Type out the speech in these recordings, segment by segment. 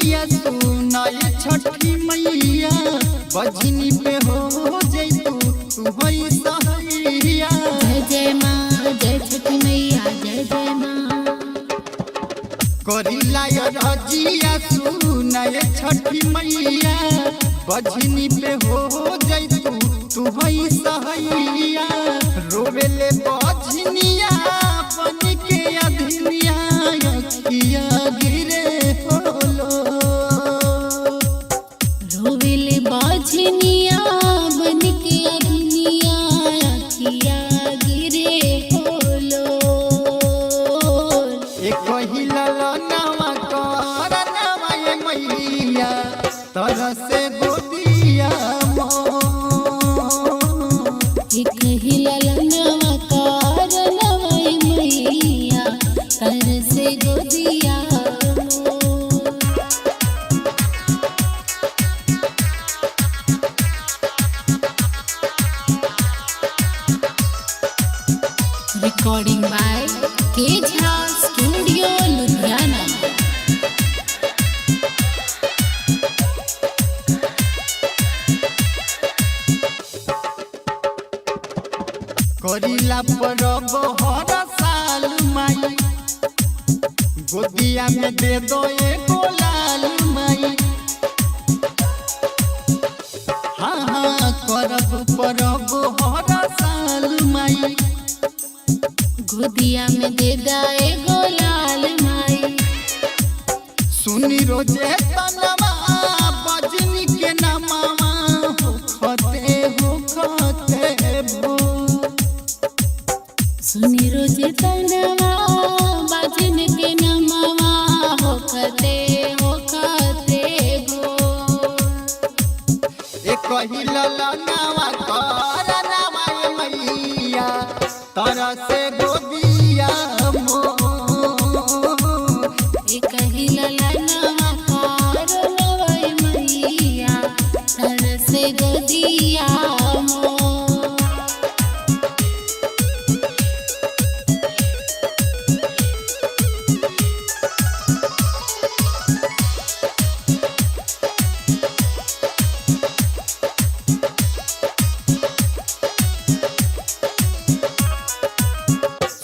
रजिया सुनाए छठी मैया बजनी पे हो जैतू तू होई सहैया। जय जय माँ जय छठी मैया जय जय माँ। करिला रजिया सुनाए छठी मैया बजनी पे हो जैतू तू होई सहैया। रोवेले बजनिया बन के अधनिया अखिया गिरे होलो। रोवेले बजनिया बन के अधनिया अखिया गिरे होलो। एक हिललनवा करनवा ये मैया तरह से गोदिया एक हिललनवा करनवा ये मैया तरह से गोदिया। Recording by Kejha Studio Ludhiana। करिला परब हर साल माई गोदिया में दे दो एगो लाल माई। हाँ हाँ करब परब हर साल माई गोदिया में दे दाए गोलाल माई। सुनी रोजे तनवा बजनी के नमवा होखते भो। सुनी रोजे तनवा बाजन के नमवा होखते गो। एक हिललनवा करनवा ये मैया तरह से गोदिया एक हिललनवा करनवा ये मैया तरह से गोदिया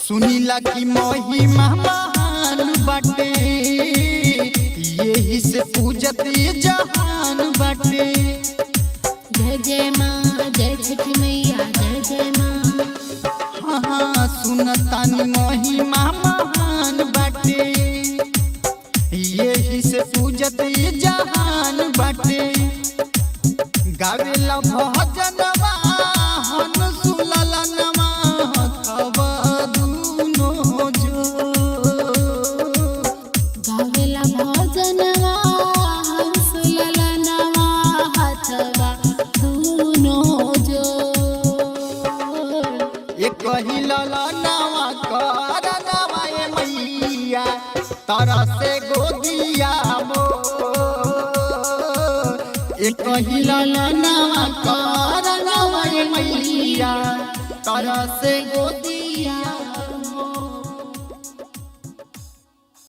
सुनीला की महिमा महान बाटे यही से पूजत जहान बाटे। जय जय माँ जय छठी मैया जय जय माँ। हाँ सुनतानी महिमा महान बाटे यही से पूजत जहान बाटे। गावेला भजनवा हन सुललनवा हथवा दूनो जो। गावेला भजनवा हम सुललनवा हथवा दूनो जो। एक हिललनवा करनवा ये मैया तरह से गोदिया एक हिललनवा करनवा ये मैया तरह से गोदिया।